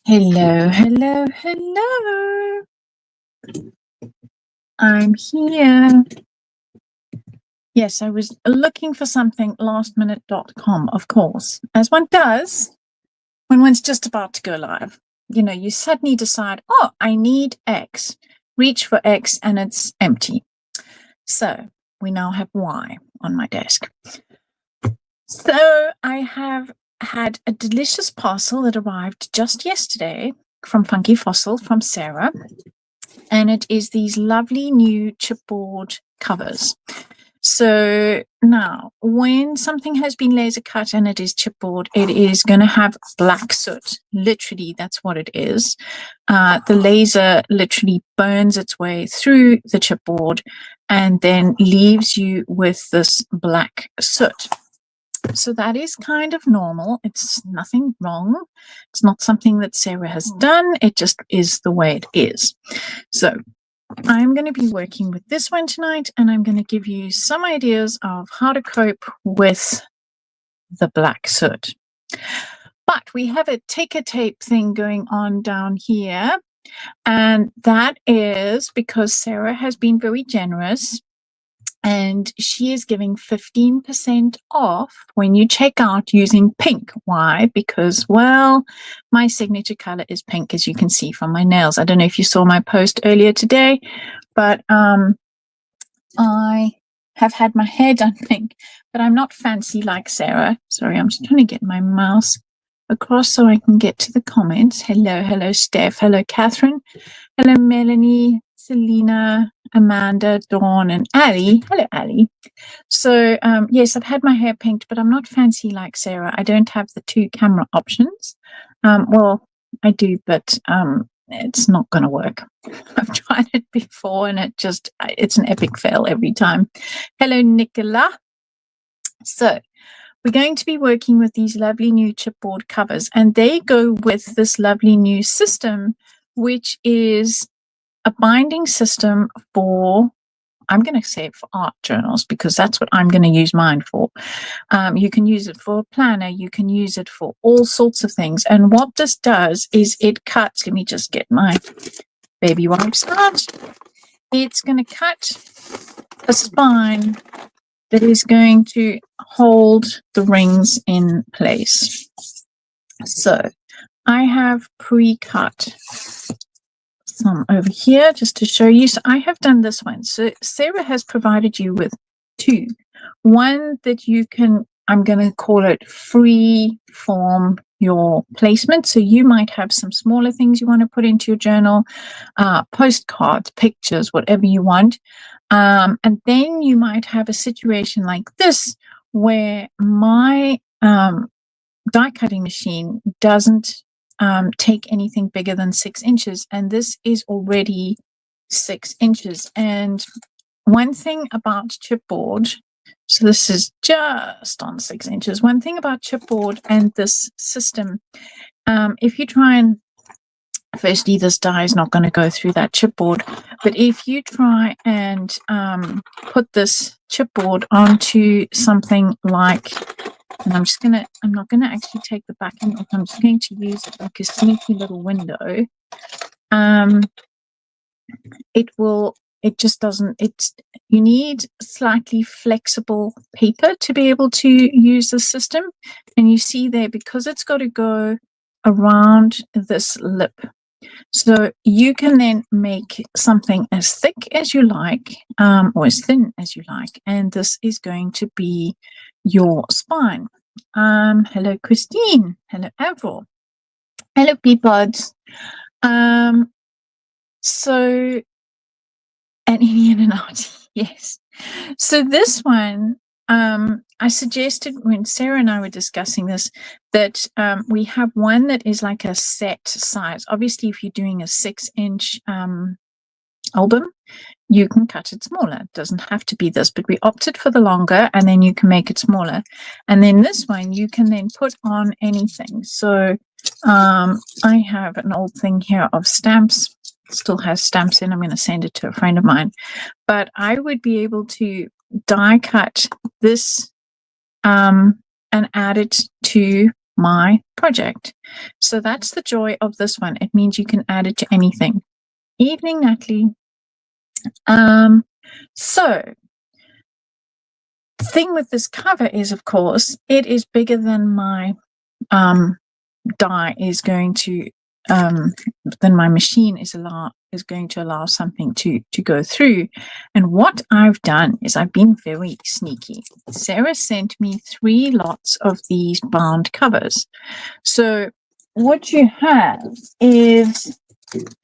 Hello, hello, hello. I'm here. Yes, I was looking for something lastminute.com, of course, as one does when one's just about to go live. You know, you suddenly decide, oh, I need X, reach for X, and it's empty. So we now have Y on my desk. So I have had a delicious parcel that arrived just yesterday from Funky Fossil from Sarah. And it is these lovely new chipboard covers. So now, when something has been laser cut and it is chipboard, it is going to have black soot. Literally, that's what it is. The laser literally burns its way through the chipboard and then leaves you with this black soot. So that is kind of normal. It's nothing wrong. It's not something that Sarah has done. It just is the way it is. So I'm going to be working with this one tonight, and I'm going to give you some ideas of how to cope with the black soot. But we have a take a tape thing going on down here, and that is because Sarah has been very generous. And she is giving 15% off when you check out using pink. Why? Because, well, my signature color is pink, as you can see from my nails. I don't know if you saw my post earlier today, but I have had my hair done pink, but I'm not fancy like Sarah. Sorry, I'm just trying to get my mouse across so I can get to the comments. Hello, Steph. Hello, Catherine. Hello, Melanie, Selena, Amanda, Dawn, and Ali. Hello, Ali. So, yes, I've had my hair pinked, but I'm not fancy like Sarah. I don't have the 2 camera options. Well, I do, but it's not going to work. I've tried it before, and it's an epic fail every time. Hello, Nicola. So, we're going to be working with these lovely new chipboard covers, and they go with this lovely new system, which is a binding system for, I'm going to say it for art journals, because that's what I'm going to use mine for. You can use it for a planner. You can use it for all sorts of things. And what this does is it cuts, let me just get my baby wipes out. It's going to cut a spine that is going to hold the rings in place. So I have pre-cut some over here just to show you. So I have done this one. So Sarah has provided you with 2. One that you can, I'm going to call it free form your placement. So you might have some smaller things you want to put into your journal, postcards, pictures, whatever you want. And then you might have a situation like this where my die cutting machine doesn't take anything bigger than 6 inches, and this is already 6 inches. And one thing about chipboard, so this is just on 6 inches. One thing about chipboard and this system, if you try and, firstly, this die is not going to go through that chipboard, but if you try and put this chipboard onto something like, and I'm not going to actually take the back end off. I'm just going to use it like a sneaky little window. You need slightly flexible paper to be able to use the system. And you see there, because it's got to go around this lip. So you can then make something as thick as you like, or as thin as you like. And this is going to be your spine. Hello, Christine. Hello, Avril. Hello, Peapods. So, and Indian and out, yes. So this one, I suggested when Sarah and I were discussing this, that we have one that is like a set size. Obviously, if you're doing a 6-inch album, you can cut it smaller. It doesn't have to be this, but we opted for the longer, and then you can make it smaller. And then this one, you can then put on anything. So I have an old thing here of stamps, still has stamps in. I'm going to send it to a friend of mine. But I would be able to die cut this and add it to my project. So that's the joy of this one. It means you can add it to anything. Evening, Natalie. So the thing with this cover is, of course, it is bigger than my die is going to then my machine is going to allow something to go through. And what I've done is I've been very sneaky. Sarah sent me 3 lots of these bound covers. So what you have is,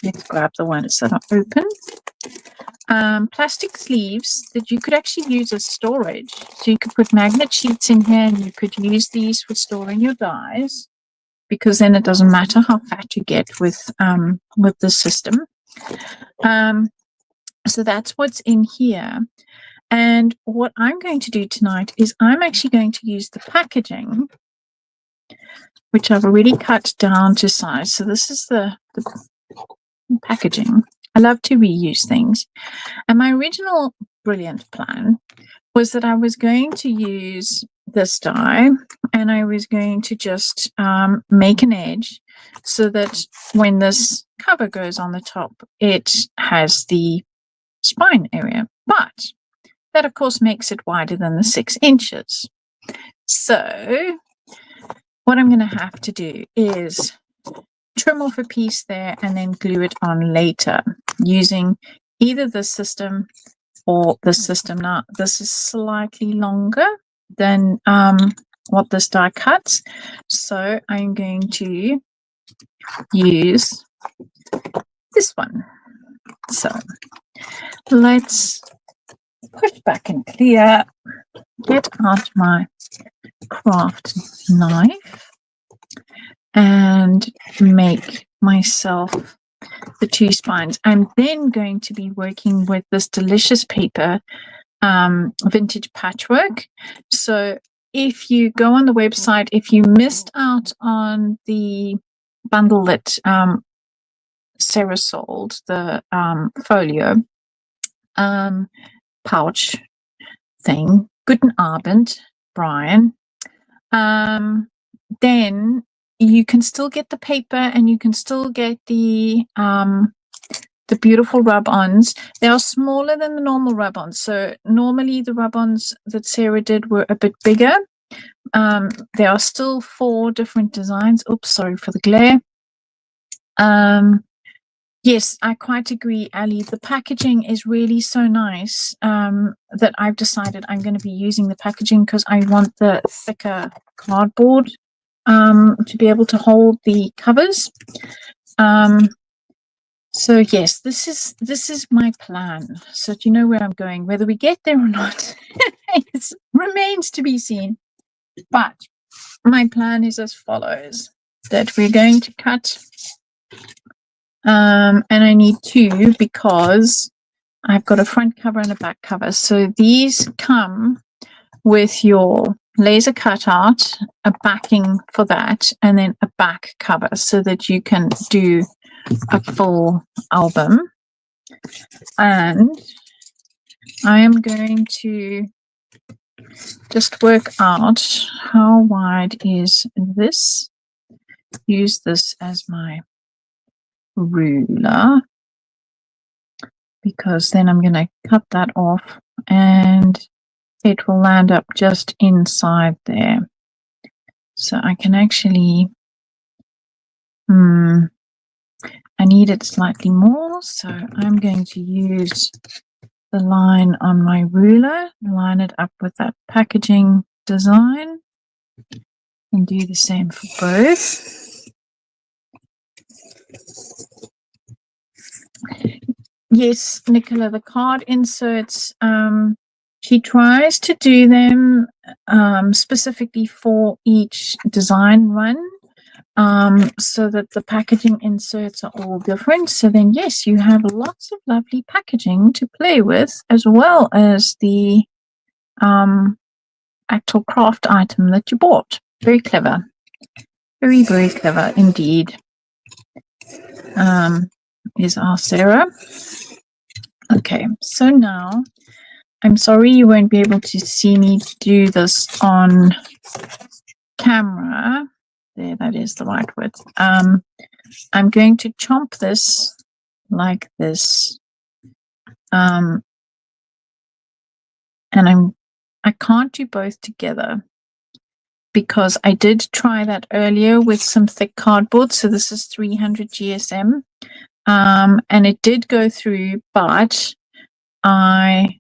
let's grab the ones that are open. Plastic sleeves that you could actually use as storage. So you could put magnet sheets in here, and you could use these for storing your dies, because then it doesn't matter how fat you get with the system. So that's what's in here. And what I'm going to do tonight is I'm actually going to use the packaging, which I've already cut down to size. So this is the packaging. I love to reuse things. And my original brilliant plan was that I was going to use this die, and I was going to just make an edge so that when this cover goes on the top, it has the spine area. But that, of course, makes it wider than the 6 inches. So what I'm going to have to do is trim off a piece there and then glue it on later using either this system or this system. Now, this is slightly longer than what this die cuts, so I'm going to use this one. So let's push back and clear, get out my craft knife, and make myself the 2 spines. I'm then going to be working with this delicious paper, Vintage Patchwork. So if you go on the website, if you missed out on the bundle that Sarah sold, the folio pouch thing, Guten Abend, Brian, then you can still get the paper and you can still get the beautiful rub-ons. They are smaller than the normal rub-ons. So normally the rub-ons that Sarah did were a bit bigger. There are still 4 different designs. Oops, sorry for the glare. Yes, I quite agree, Ali. The packaging is really so nice that I've decided I'm going to be using the packaging because I want the thicker cardboard to be able to hold the covers. So yes, this is my plan. So do you know where I'm going? Whether we get there or not, it remains to be seen. But my plan is as follows: that we're going to cut, and I need 2 because I've got a front cover and a back cover. So these come with your laser cutout, a backing for that, and then a back cover so that you can do a full album. And I am going to just work out how wide is this. Use this as my ruler, because then I'm going to cut that off and it will land up just inside there. So I can actually, I need it slightly more, so I'm going to use the line on my ruler, line it up with that packaging design, and do the same for both. Yes, Nicola, the card inserts, she tries to do them specifically for each design run, so that the packaging inserts are all different. So then, yes, you have lots of lovely packaging to play with, as well as the actual craft item that you bought. Very clever. Very, very clever indeed. Is our Sarah. Okay, so now I'm sorry you won't be able to see me do this on camera, there, that is the right width. I'm going to chomp this like this. And I can't do both together because I did try that earlier with some thick cardboard. So this is 300 GSM. And it did go through, but I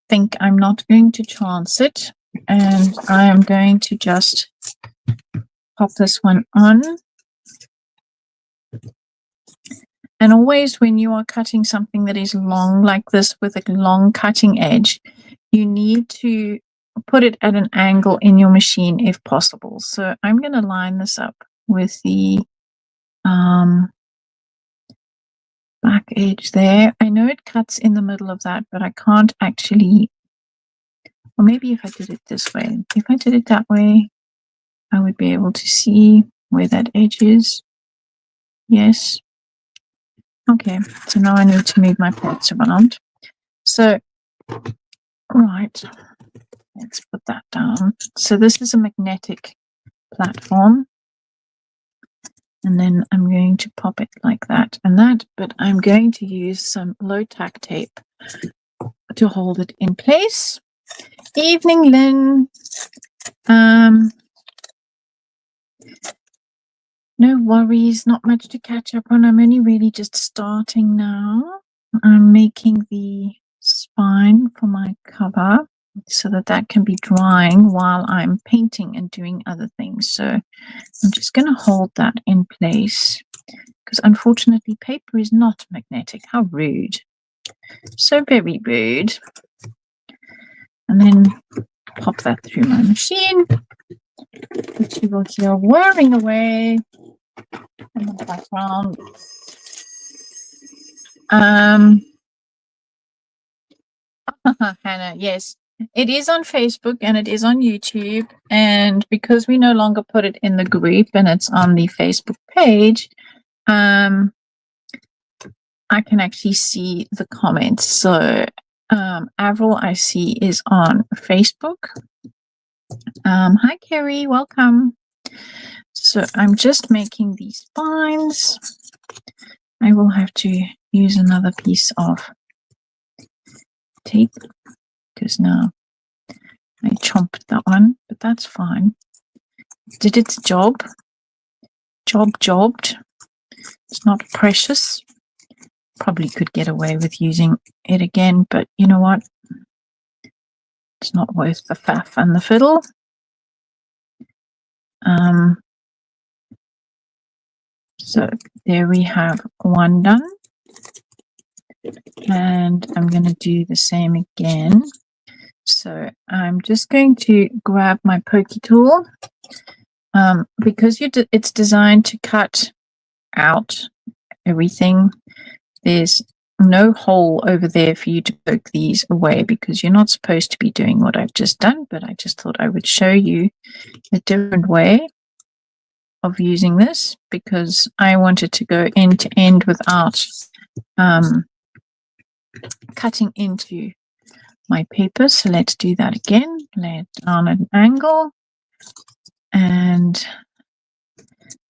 think I'm not going to chance it. And I am going to just pop this one on. And always when you are cutting something that is long like this with a long cutting edge, you need to put it at an angle in your machine if possible. So I'm going to line this up with the back edge there. I know it cuts in the middle of that, but I can't actually, or maybe if I did it this way, if I did it that way, I would be able to see where that edge is. Yes. Okay, so now I need to move my parts around. So, right, let's put that down. So this is a magnetic platform. And then I'm going to pop it like that and that, but I'm going to use some low tack tape to hold it in place. Evening, Lynn. No worries, not much to catch up on. I'm only really just starting now. I'm making the spine for my cover so that can be drying while I'm painting and doing other things. So I'm just going to hold that in place because unfortunately paper is not magnetic. How rude. So very rude. And then pop that through my machine, which you will hear whirring away in the background. Hannah, yes, it is on Facebook and it is on YouTube. And because we no longer put it in the group and it's on the Facebook page, I can actually see the comments. So Avril, I see, is on Facebook. Hi, Kerry, welcome. So I'm just making these spines. I will have to use another piece of tape because now I chomped that one, but that's fine. Did its job. Jobbed. It's not precious. Probably could get away with using it again, but you know what? It's not worth the faff and the fiddle. So there we have one done. And I'm going to do the same again. So I'm just going to grab my pokey tool. Because it's designed to cut out everything, there's no hole over there for you to poke these away because you're not supposed to be doing what I've just done, but I just thought I would show you a different way of using this because I wanted to go end to end without cutting into my paper. So let's do that again. Lay it down at an angle and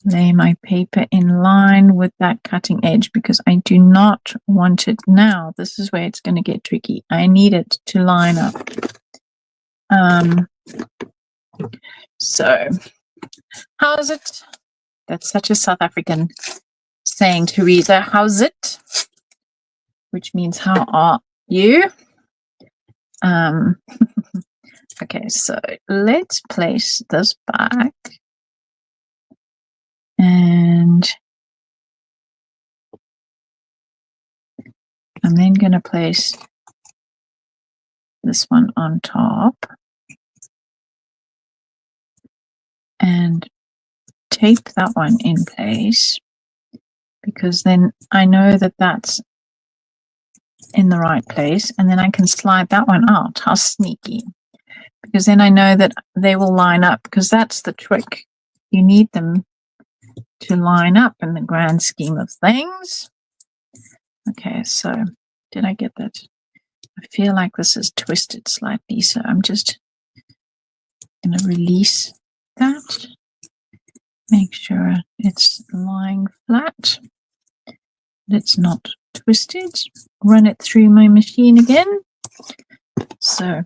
lay my paper in line with that cutting edge because I do not want it now. This is where it's going to get tricky. I need it to line up. So how's it? That's such a South African saying, Teresa. How's it? Which means how are you? Okay, so let's place this back. And I'm then going to place this one on top and tape that one in place because then I know that that's in the right place and then I can slide that one out. How sneaky. Because then I know that they will line up because that's the trick. You need them to line up in the grand scheme of things. Okay, so did I get that? I feel like this is twisted slightly, so I'm just going to release that Make sure it's lying flat. It's not twisted. Run it through my machine again. So,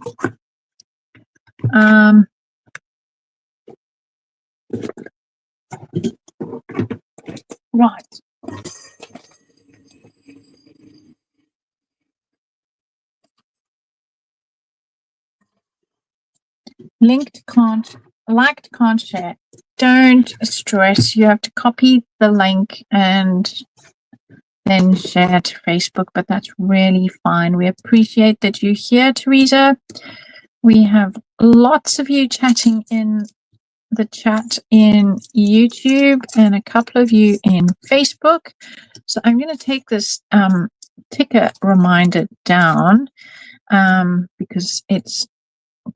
right. Liked can't share. Don't stress. You have to copy the link and then share to Facebook, but that's really fine. We appreciate that you're here, Teresa. We have lots of you chatting in the chat in YouTube and a couple of you in Facebook. So I'm going to take this ticker reminder down because it's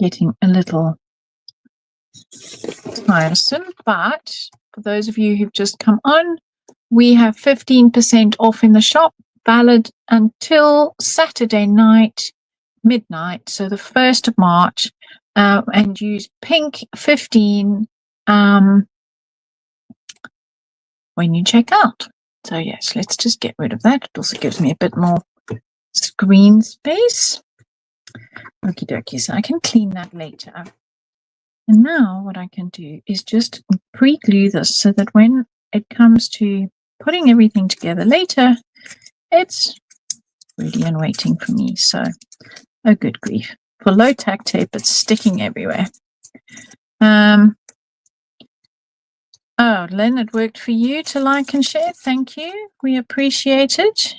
getting a little tiresome. But for those of you who've just come on, we have 15% off in the shop, valid until Saturday night, midnight, so the 1st of March, and use pink 15 when you check out. So yes, let's just get rid of that. It also gives me a bit more screen space. Okie dokie, so I can clean that later. And now what I can do is just pre-glue this so that when it comes to putting everything together later, it's ready and waiting for me. So, oh good grief. For low tack tape, it's sticking everywhere. Oh, Lynn, it worked for you to like and share. Thank you. We appreciate it.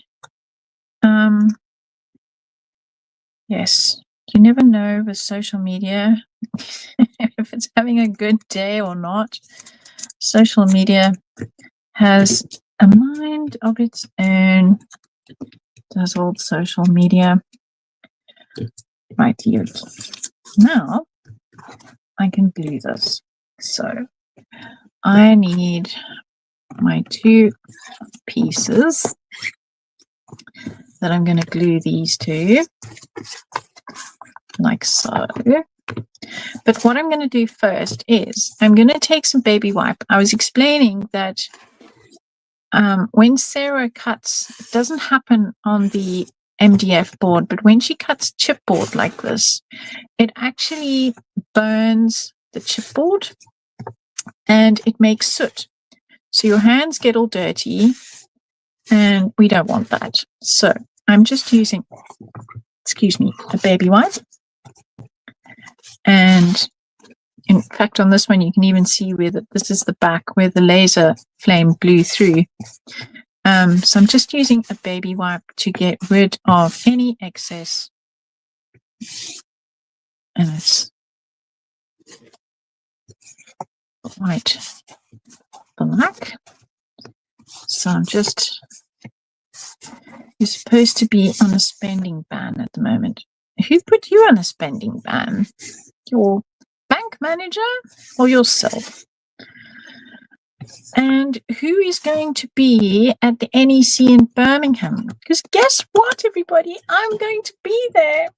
Yes, you never know with social media if it's having a good day or not. Social media has a mind of its own. Does old social media. Right here. Now I can glue this. So I need my 2 pieces that I'm going to glue these to, like so. But what I'm going to do first is I'm going to take some baby wipe. I was explaining that when Sarah cuts, it doesn't happen on the MDF board, but when she cuts chipboard like this, it actually burns the chipboard and it makes soot. So your hands get all dirty and we don't want that. So I'm just using, excuse me, a baby wipe. And in fact, on this one, you can even see where this is the back where the laser flame blew through. So I'm just using a baby wipe to get rid of any excess. And it's quite black. So I'm just, you're supposed to be on a spending ban at the moment. Who put you on a spending ban? Your bank manager or yourself? And who is going to be at the NEC in Birmingham? Because guess what, everybody? I'm going to be there.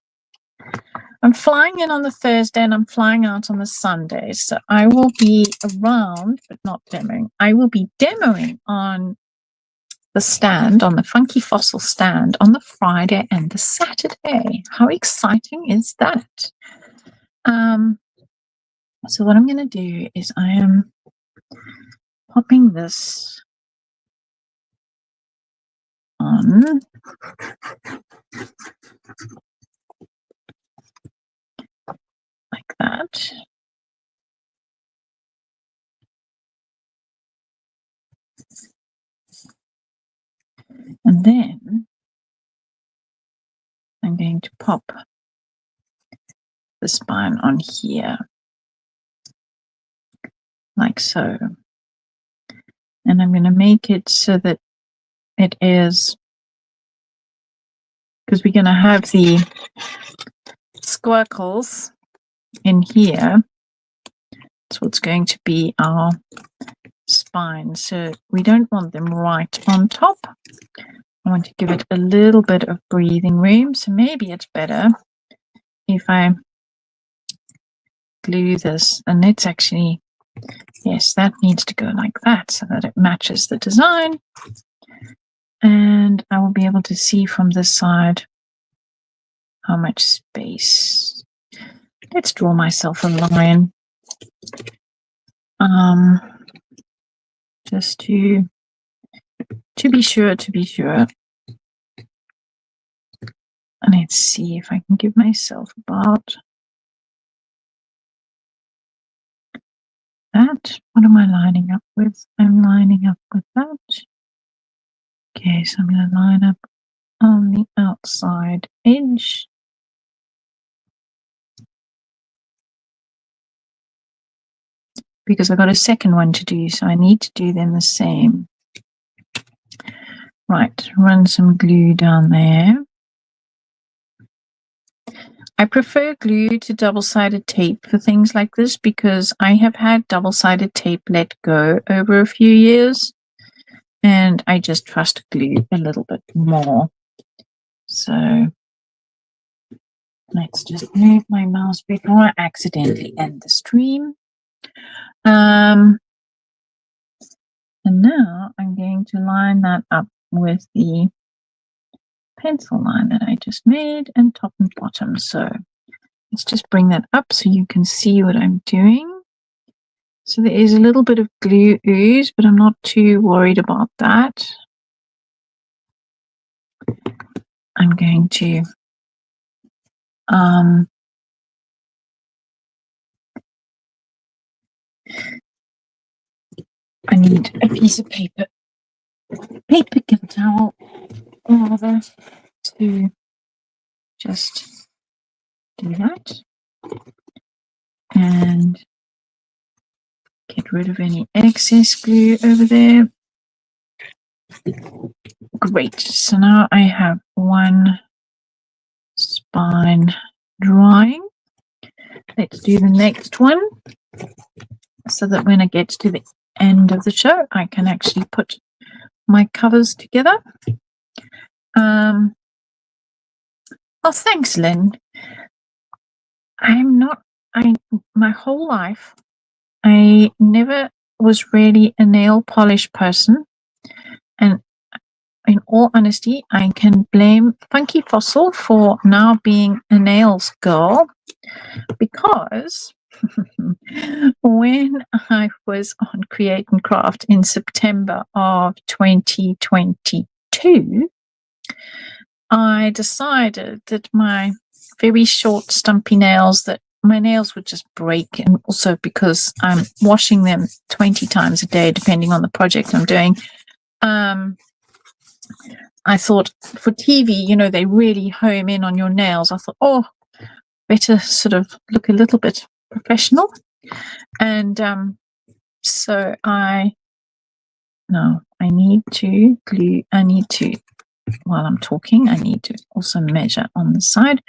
I'm flying in on the Thursday and I'm flying out on the Sunday. So I will be around, but not demoing. I will be demoing on the stand, on the Funky Fossil stand, on the Friday and the Saturday. How exciting is that? So what I'm going to do is I am popping this on. Like that. And then I'm going to pop the spine on here, like so. And I'm going to make it so that it is, because we're going to have the squircles in here. That's what's going to be our spine. So we don't want them right on top. I want to give it a little bit of breathing room. So maybe it's better if I glue this, and let's actually Yes, that needs to go like that so that it matches the design. And I will be able to see from this side how much space. Let's draw myself a line. Just to be sure. And let's see if I can give myself about that. What am I lining up with? I'm lining up with that. Okay, so I'm going to line up on the outside edge. Because I've got a second one to do, so I need to do them the same. Right, run some glue down there. I prefer glue to double-sided tape for things like this because I have had double-sided tape let go over a few years, and I just trust glue a little bit more. So let's just move my mouse before I accidentally end the stream. And now I'm going to line that up with the pencil line that I just made and top and bottom. So let's just bring that up so you can see what I'm doing. So there is a little bit of glue ooze, but I'm not too worried about that. I'm going to I need a piece of paper towel rather to just do that and get rid of any excess glue over there. Great. So now I have one spine drying. Let's do the next one so that when I get to the end of the show, I can actually put my covers together. Oh, thanks, Lynn. My whole life, I never was really a nail polish person. And in all honesty, I can blame Funky Fossil for now being a nails girl because when I was on Create and Craft in September of 2022, I decided that my very short, stumpy nails, that my nails would just break, and also because I'm washing them 20 times a day, depending on the project I'm doing. I thought for TV, they really home in on your nails. I thought, oh, better sort of look a little bit professional. And so I need to glue. While I'm talking, I need to also measure on the side.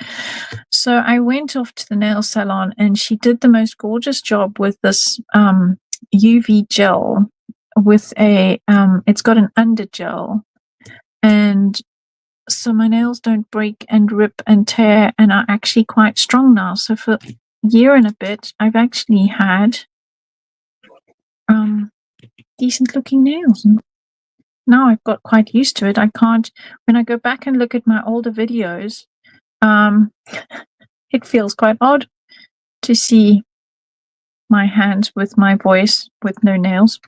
So I went off to the nail salon and she did the most gorgeous job with this UV gel with it's got an under gel. And so my nails don't break and rip and tear and are actually quite strong now. So for a year and a bit, I've actually had decent looking nails. And now I've got quite used to it. When I go back and look at my older videos, it feels quite odd to see my hands with my voice with no nails.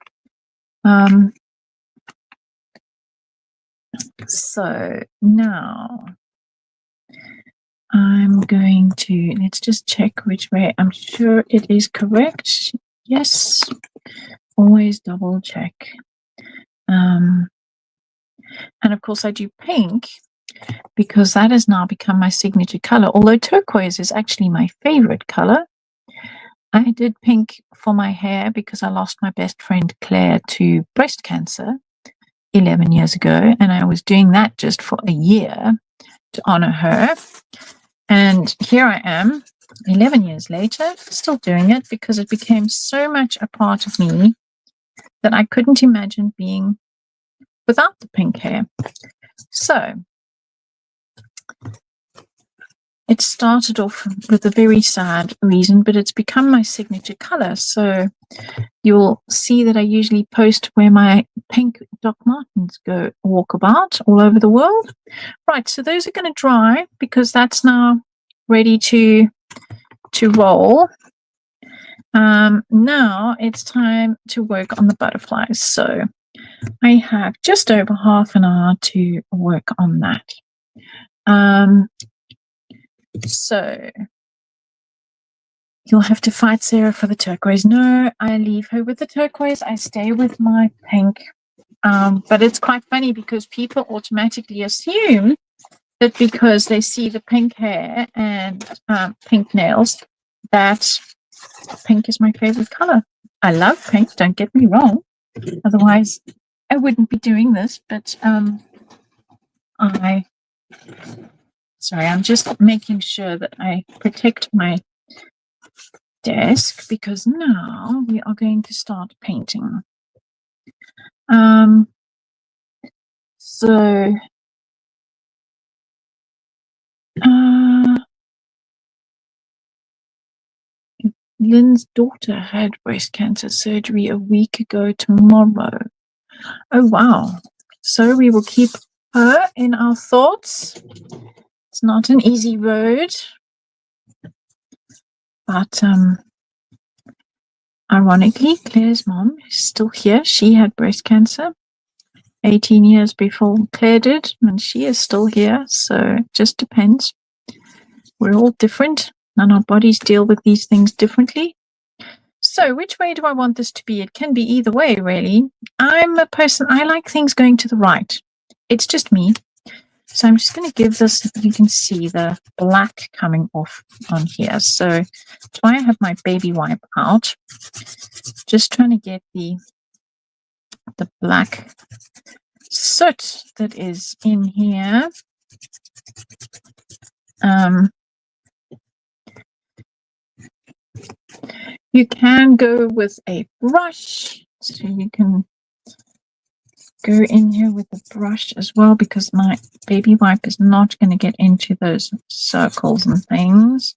So now I'm going to, let's just check which way. I'm sure it is correct. Yes, always double check. And of course I do pink because that has now become my signature color, although turquoise is actually my favorite color. I did pink for my hair because I lost my best friend Claire to breast cancer 11 years ago, and I was doing that just for a year to honor her. And here I am 11 years later, still doing it because it became so much a part of me that I couldn't imagine being without the pink hair. So it started off with a very sad reason, but it's become my signature color. So you'll see that I usually post where my pink Doc Martens go walk about all over the world. Right, so those are going to dry because that's now ready to roll. Now it's time to work on the butterflies. So I have just over half an hour to work on that. So you'll have to fight Sarah for the turquoise. No, I leave her with the turquoise. I stay with my pink. But it's quite funny because people automatically assume that because they see the pink hair and pink nails, that pink is my favorite color. I love pink, don't get me wrong. Otherwise, I wouldn't be doing this. But sorry, I'm just making sure that I protect my desk because now we are going to start painting. So Lynn's daughter had breast cancer surgery a week ago tomorrow. Oh, wow. So we will keep her in our thoughts. It's not an easy road. But ironically, Claire's mom is still here. She had breast cancer 18 years before Claire did, and she is still here. So it just depends. We're all different, and our bodies deal with these things differently. So which way do I want this to be? It can be either way, really. I'm a person, I like things going to the right. It's just me. So I'm just going to give this, you can see the black coming off on here. So that's why I have my baby wipe out. Just trying to get the black soot that is in here. You can go with a brush, so you can go in here with a brush as well, because my baby wipe is not going to get into those circles and things.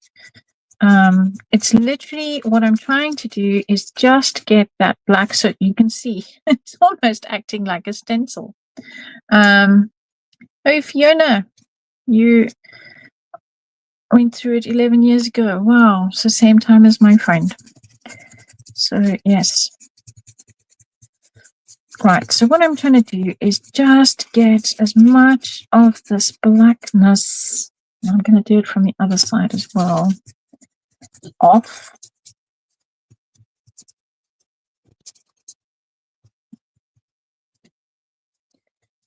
It's literally what I'm trying to do is just get that black soot. You can see it's almost acting like a stencil. Oh, Fiona, you went through it 11 years ago. Wow, it's the same time as my friend. So yes. Right, so what I'm trying to do is just get as much of this blackness, I'm going to do it from the other side as well, off.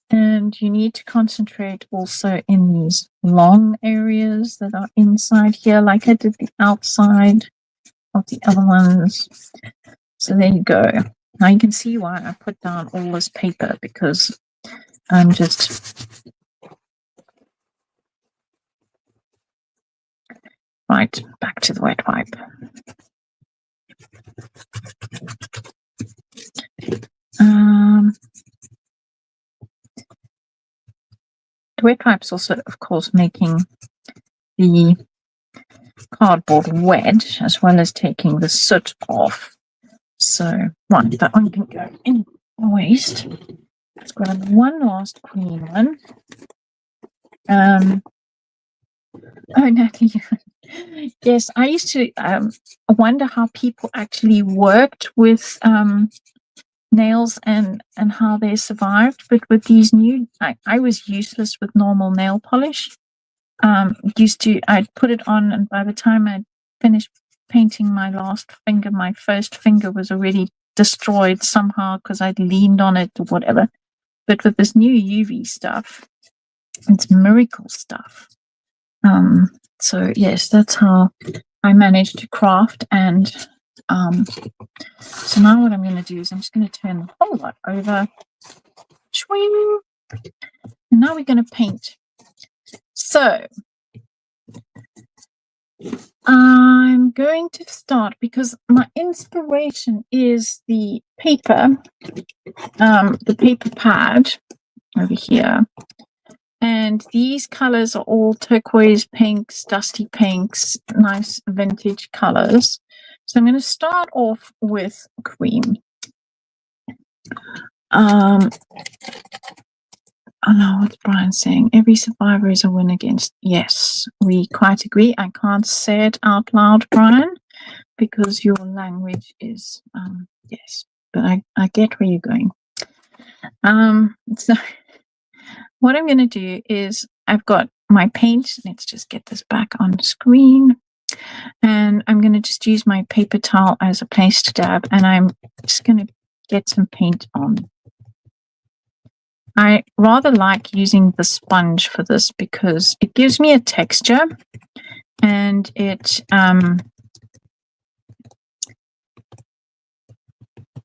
And you need to concentrate also in these long areas that are inside here, like I did the outside of the other ones. So there you go. Now you can see why I put down all this paper, because I'm just... Right, back to the wet wipe. The wet wipe's also, of course, making the cardboard wet, as well as taking the soot off. So, right, that one can go in the waste. Let's grab one last green one. Oh, Natalie. Yes, I used to wonder how people actually worked with nails and how they survived. But with these new, I was useless with normal nail polish. I'd put it on, and by the time I'd finished painting my last finger, my first finger was already destroyed somehow because I'd leaned on it or whatever. But with this new UV stuff, it's miracle stuff. So yes, that's how I managed to craft. And so now what I'm going to do is I'm just going to turn the whole lot over. Swing. And now we're going to paint. So I'm going to start, because my inspiration is the paper pad over here. And these colors are all turquoise pinks, dusty pinks, nice vintage colors. So I'm going to start off with cream. Oh no, what's Brian saying? Every survivor is a win against. Yes, we quite agree. I can't say it out loud, Brian, because your language is yes, but I get where you're going. So what I'm going to do is I've got my paint. Let's just get this back on screen. And I'm going to just use my paper towel as a place to dab, and I'm just going to get some paint on. I rather like using the sponge for this because it gives me a texture and it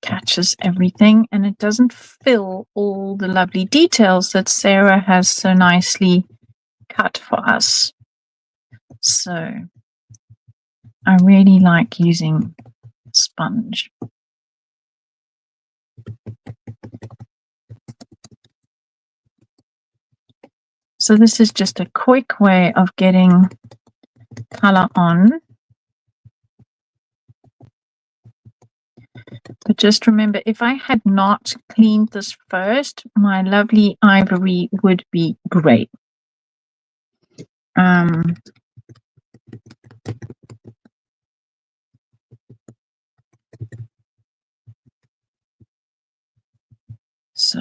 catches everything, and it doesn't fill all the lovely details that Sarah has so nicely cut for us. So I really like using sponge. So this is just a quick way of getting color on. But just remember, if I had not cleaned this first, my lovely ivory would be great. So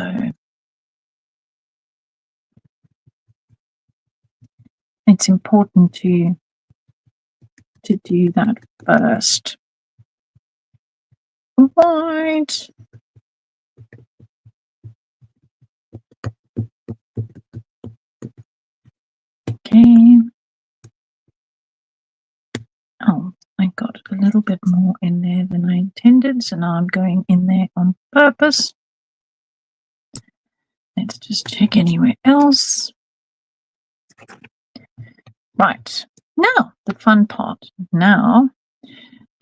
it's important to do that first. Right. Okay. Oh, I got a little bit more in there than I intended, so now I'm going in there on purpose. Let's just check anywhere else. Right. Now, the fun part. Now,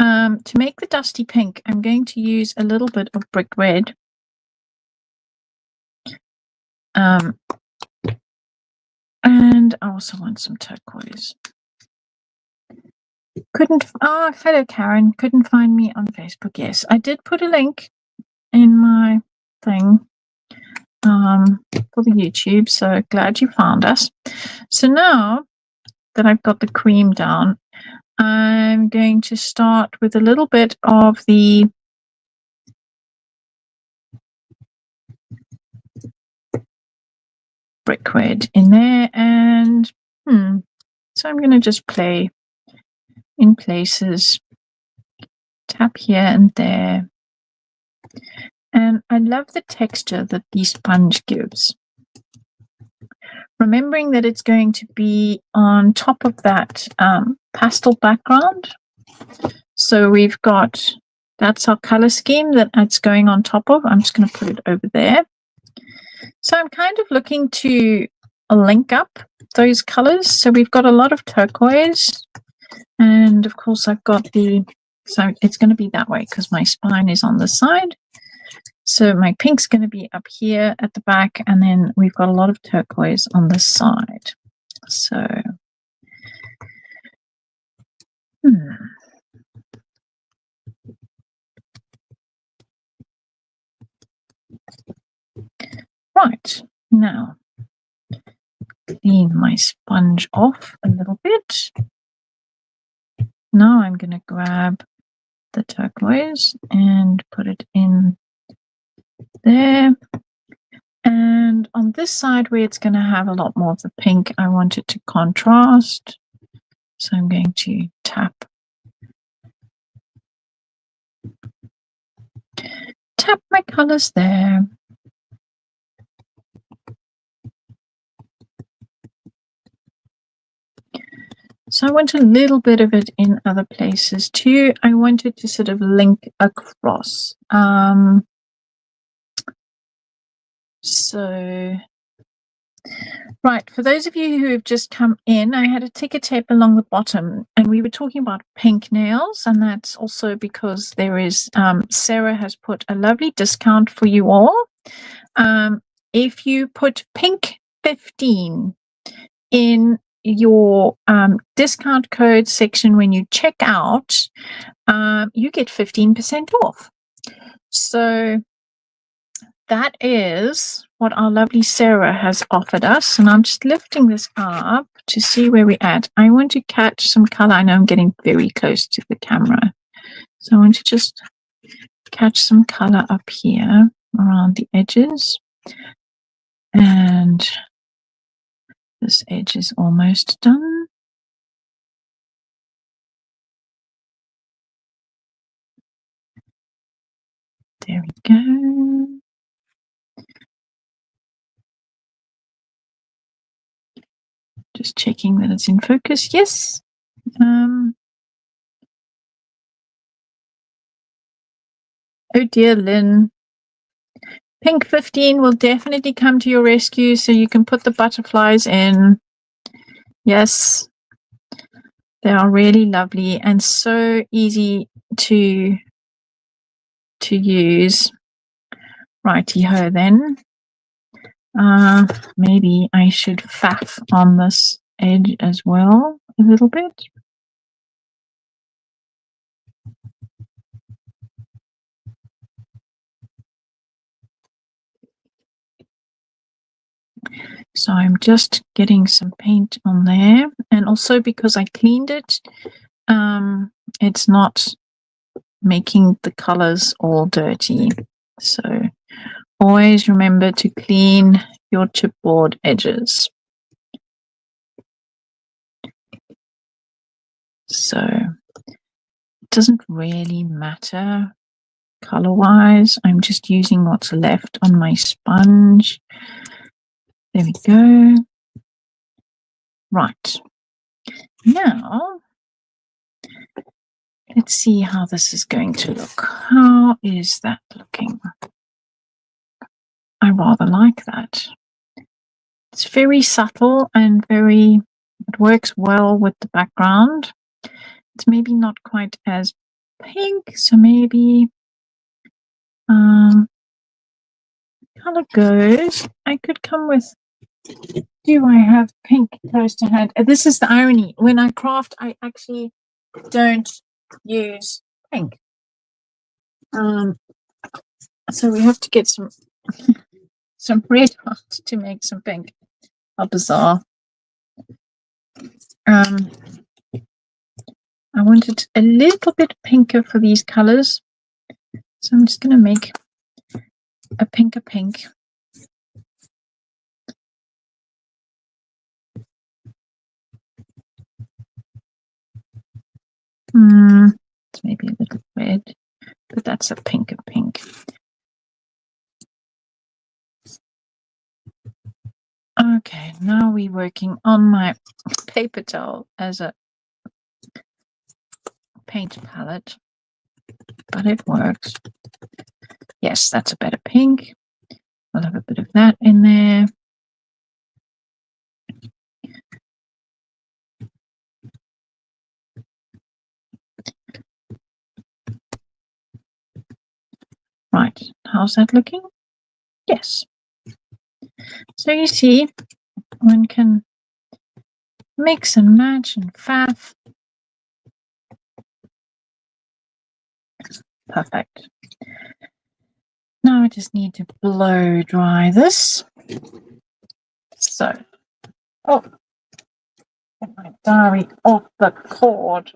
to make the dusty pink, I'm going to use a little bit of brick red. And I also want some turquoise. Hello, Karen. Couldn't find me on Facebook. Yes, I did put a link in my thing for the YouTube, so glad you found us. So now that I've got the cream down, I'm going to start with a little bit of the brick red in there, and so I'm going to just play in places, tap here and there. And I love the texture that the sponge gives. Remembering that it's going to be on top of that pastel background. So we've got, that's our color scheme that it's going on top of. I'm just going to put it over there. So I'm kind of looking to link up those colors. So we've got a lot of turquoise. And of course I've got so it's going to be that way because my spine is on the side. So my pink's going to be up here at the back, and then we've got a lot of turquoise on the side. So, right, now clean my sponge off a little bit. Now I'm going to grab the turquoise and put it in there. And on this side where it's going to have a lot more of the pink, I want it to contrast. So I'm going to tap my colors there. So I want a little bit of it in other places too. I want it to sort of link across. So, right, for those of you who have just come in, I had a ticker tape along the bottom, and we were talking about pink nails, and that's also because there is, Sarah has put a lovely discount for you all. If you put pink 15 in your discount code section when you check out, you get 15% off. So that is what our lovely Sarah has offered us. And I'm just lifting this up to see where we're at. I want to catch some color. I know I'm getting very close to the camera. So I want to just catch some color up here around the edges. And this edge is almost done. There we go. Just checking that it's in focus. Yes. Oh dear, Lynn. Pink 15 will definitely come to your rescue, so you can put the butterflies in. Yes. They are really lovely and so easy to use. Righty-ho then. Maybe I should faff on this edge as well a little bit. So I'm just getting some paint on there, and also because I cleaned it, it's not making the colors all dirty. So always remember to clean your chipboard edges. So it doesn't really matter color-wise. I'm just using what's left on my sponge. There we go. Right. Now, let's see how this is going to look. How is that looking? I rather like that. It's very subtle and it works well with the background. It's maybe not quite as pink, so maybe color goes. I could come with, do I have pink close to hand? This is the irony. When I craft, I actually don't use pink. So we have to get some red hot to make some pink. How bizarre. I wanted a little bit pinker for these colors, so I'm just going to make a pinker pink. It's maybe a little red, but that's a pinker pink. Okay, now we're working on my paper towel as a paint palette, but it works. Yes, that's a better pink. I'll have a bit of that in there. Right, how's that looking? Yes. So you see, one can mix and match and faff. Perfect. Now I just need to blow dry this. So, oh, get my diary off the cord.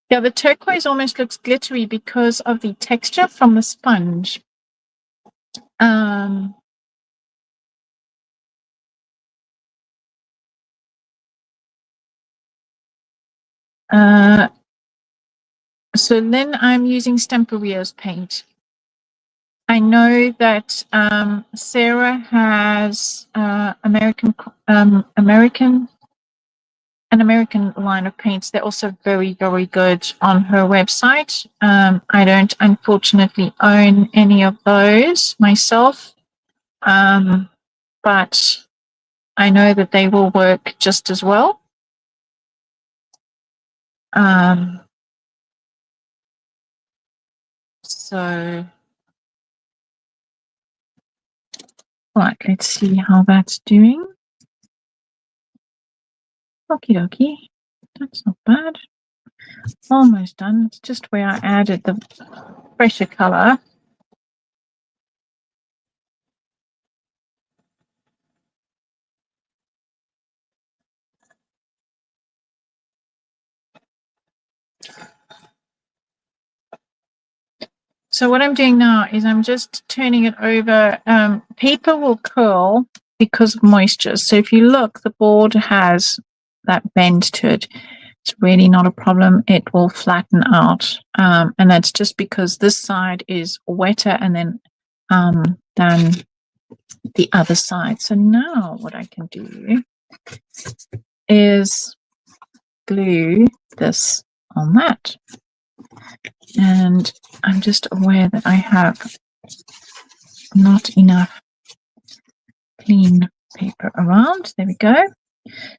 Yeah, the turquoise almost looks glittery because of the texture from the sponge. So then I'm using Stamperio's paint. I know that Sarah has an American line of paints. They're also very, very good on her website. I don't unfortunately own any of those myself, but I know that they will work just as well. So, right, let's see how that's doing. Okie dokie. That's not bad. Almost done. It's just where I added the fresher color. So what I'm doing now is I'm just turning it over. Paper will curl because of moisture. So if you look, the board has that bend to it. It's really not a problem. It will flatten out. And that's just because this side is wetter and then than the other side. So now what I can do is glue this on that. And I'm just aware that I have not enough clean paper around. There we go.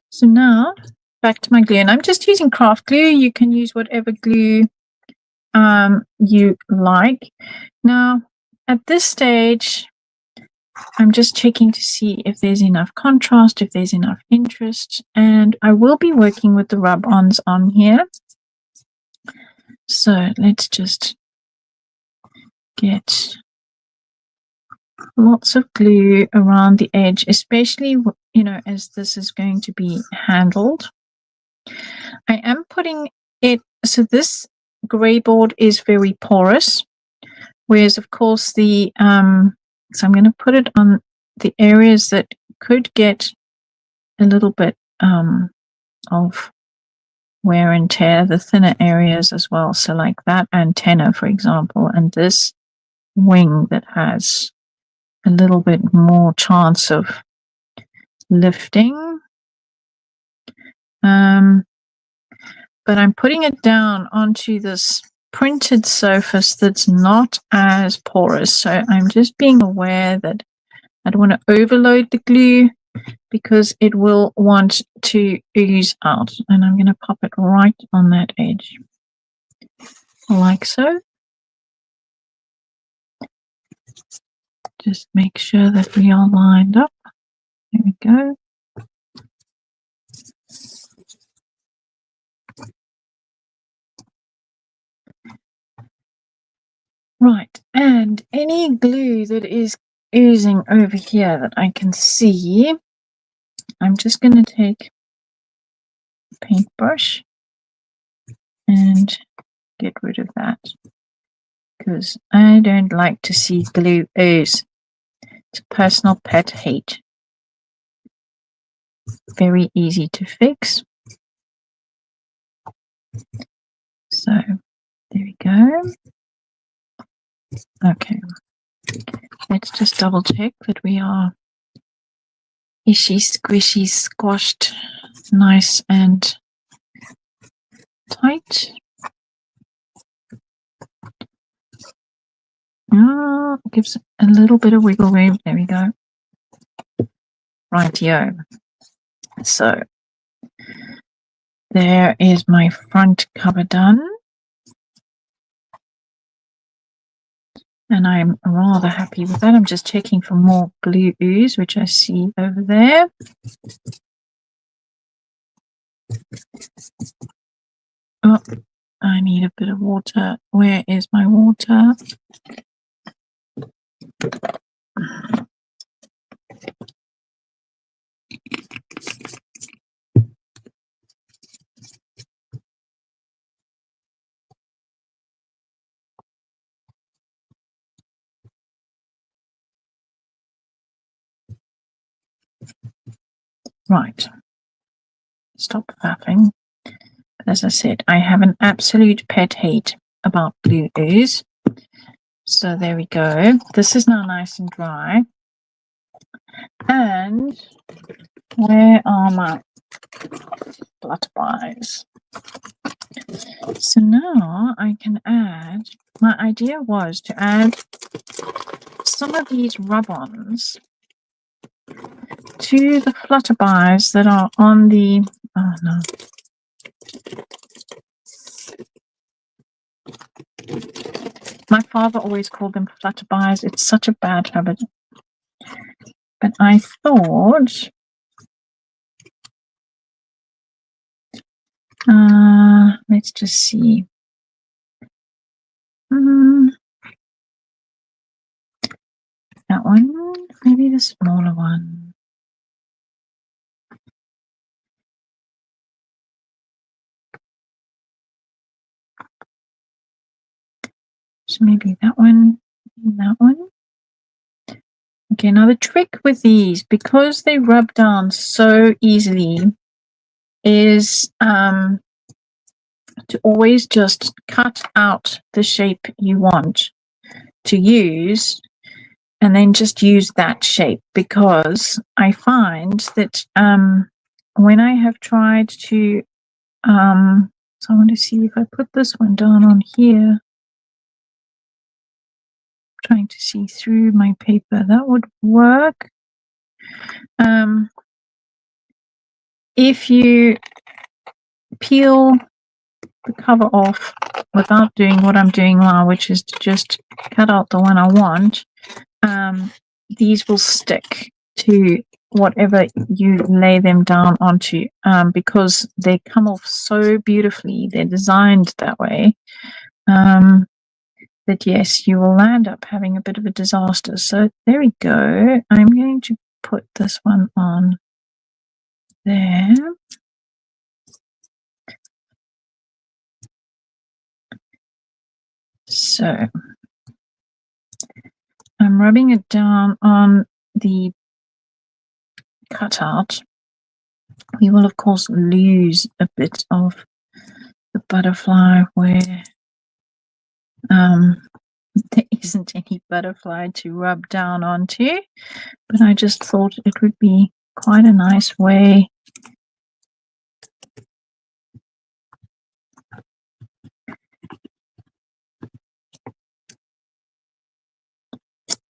So now back to my glue, and I'm just using craft glue. You can use whatever glue you like. Now at this stage, I'm just checking to see if there's enough contrast, if there's enough interest, and I will be working with the rub-ons on here. So let's just get lots of glue around the edge, especially, you know, as this is going to be handled. I am putting it, so this grey board is very porous, whereas of course the, so I'm going to put it on the areas that could get a little bit of wear and tear, the thinner areas as well. So like that antenna, for example, and this wing that has a little bit more chance of lifting. But I'm putting it down onto this printed surface that's not as porous. So I'm just being aware that I don't want to overload the glue because it will want to ooze out. And I'm going to pop it right on that edge, like so. Just make sure that we are lined up. There we go. Right, and any glue that is oozing over here that I can see, I'm just going to take a paintbrush and get rid of that because I don't like to see glue ooze. It's a personal pet hate. Very easy to fix. So there we go. Okay, let's just double check that we are ishy, squishy, squashed, nice and tight. Gives a little bit of wiggle room. There we go. Rightio. So there is my front cover done. And I'm rather happy with that. I'm just checking for more glue ooze, which I see over there. Oh, I need a bit of water. Where is my water? Right. Stop faffing. As I said, I have an absolute pet hate about glue ooze. So there we go. This is now nice and dry. And where are my flutterbies? So now I can add, my idea was to add some of these rub-ons to the flutterbies that are on the, oh no. My father always called them flutterbys. It's such a bad habit. But I thought, let's just see. That one, maybe the smaller one. So maybe that one and that one. Okay, now the trick with these, because they rub down so easily, is to always just cut out the shape you want to use and then just use that shape, because I find that when I have tried to so I want to see if I put this one down on here, trying to see through my paper, that would work. If you peel the cover off without doing what I'm doing now, which is to just cut out the one I want, these will stick to whatever you lay them down onto, because they come off so beautifully. They're designed that way, that yes, you will end up having a bit of a disaster. So there we go. I'm going to put this one on there. So I'm rubbing it down on the cutout. We will of course lose a bit of the butterfly where there isn't any butterfly to rub down onto, but I just thought it would be quite a nice way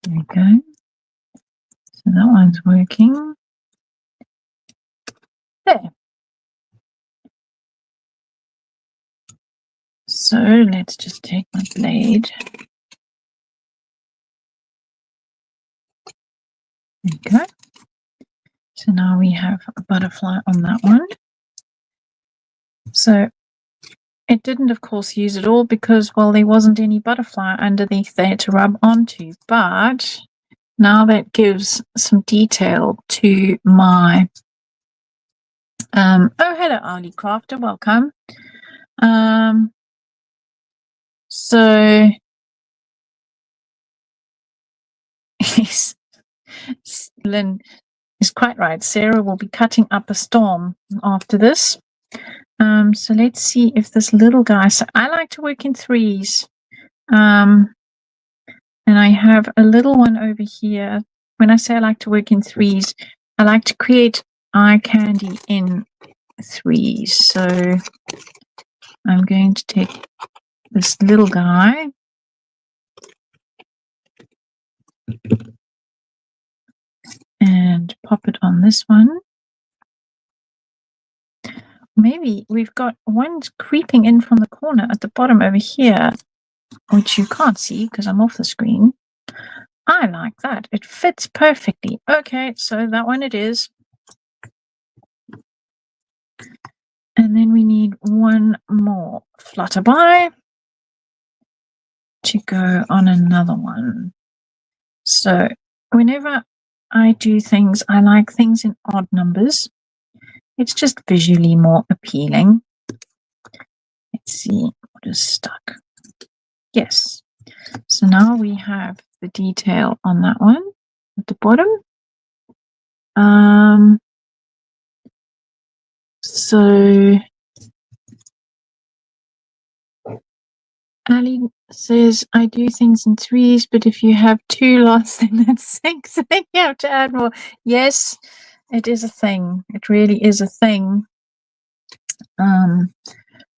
there we go. So that one's working. There. So let's just take my blade. There we go. So now we have a butterfly on that one. So it didn't, of course, use it all because, well, there wasn't any butterfly underneath there to rub onto. But now that gives some detail to my... oh, hello, Ali Crafter. Welcome. So... yes, Lynn is quite right. Sarah will be cutting up a storm after this. So let's see if this little guy... So I like to work in threes. And I have a little one over here. When I say I like to work in threes, I like to create eye candy in threes. So I'm going to take this little guy and pop it on this one. Maybe we've got one creeping in from the corner at the bottom over here, which you can't see because I'm off the screen. I like that. It fits perfectly. Okay, so that one it is. And then we need one more flutterby to go on another one. So whenever I do things, I like things in odd numbers. It's just visually more appealing. Let's see what is stuck. Yes. So now we have the detail on that one at the bottom. So Ali says, I do things in threes, but if you have two lots, then that's six. Then you have to add more. Yes, it is a thing. It really is a thing.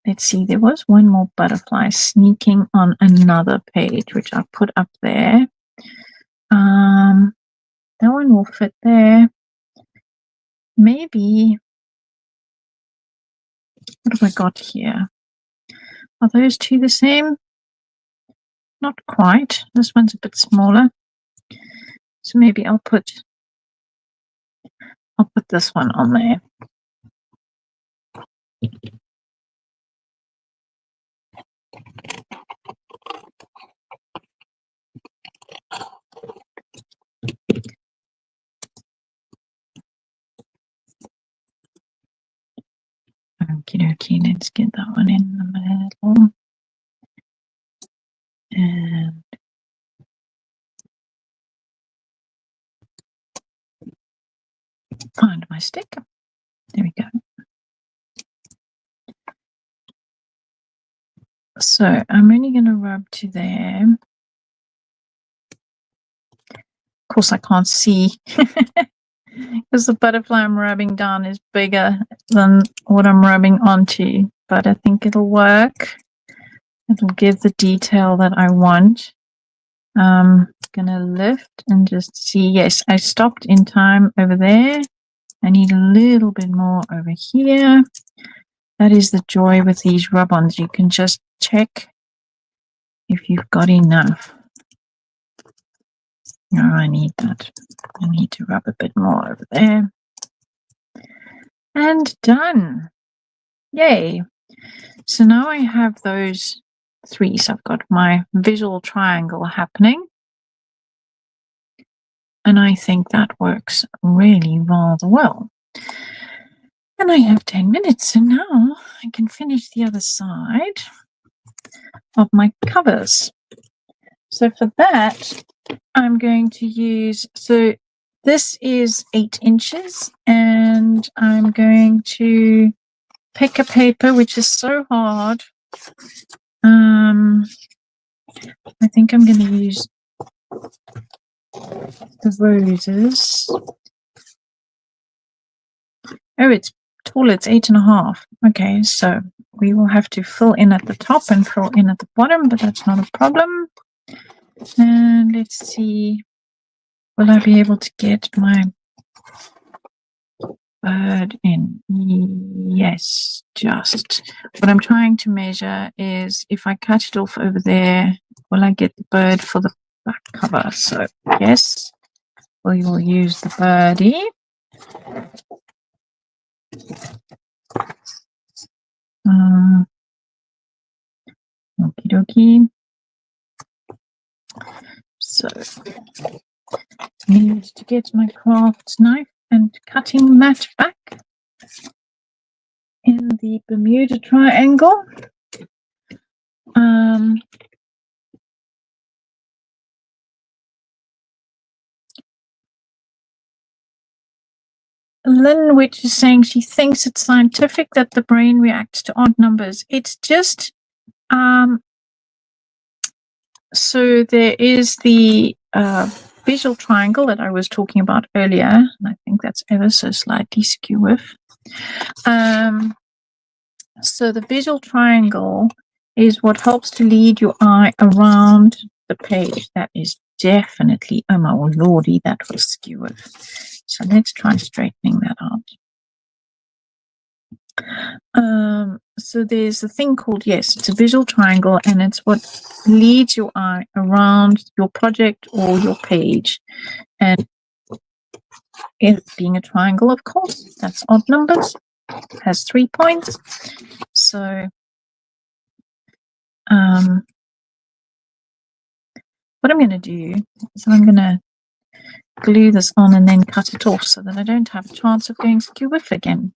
Let's see, there was one more butterfly sneaking on another page, which I put up there. That one will fit there. Maybe, what have I got here? Are those two the same? Not quite. This one's a bit smaller. So maybe I'll put this one on there. Okie dokie, let's get that one in the middle. And find my stick. There we go. So I'm only going to rub to there. Of course, I can't see because the butterfly I'm rubbing down is bigger than what I'm rubbing onto, but I think it'll work. It'll give the detail that I want. Gonna lift and just see. Yes, I stopped in time over there. I need a little bit more over here. That is the joy with these rub-ons. You can just check if you've got enough. No, I need that. I need to rub a bit more over there. And done. Yay. So now I have those three. So I've got my visual triangle happening. And I think that works really rather well. And I have 10 minutes. So now I can finish the other side of my covers. So for that, I'm going to use, so this is 8 inches, and I'm going to pick a paper, which is so hard. I think I'm going to use the roses. Oh, it's tall, it's 8.5. Okay, so we will have to fill in at the top and fill in at the bottom, but that's not a problem. And let's see, will I be able to get my bird in? Yes, just. What I'm trying to measure is if I cut it off over there, will I get the bird for the back cover? So yes, we will use the birdie. Okie dokie. So need to get my craft knife and cutting mat back in the Bermuda Triangle. Lynn, which is saying she thinks it's scientific that the brain reacts to odd numbers. It's just so there is the visual triangle that I was talking about earlier, and I think that's ever so slightly skew with. So the visual triangle is what helps to lead your eye around the page. That is definitely, oh my lordy, that was skew with. So let's try straightening that out. So there's a thing called, yes, it's a visual triangle, and it's what leads your eye around your project or your page. And it being a triangle, of course, that's odd numbers, has 3 points. So what I'm going to do is I'm going to glue this on and then cut it off so that I don't have a chance of going skew with again.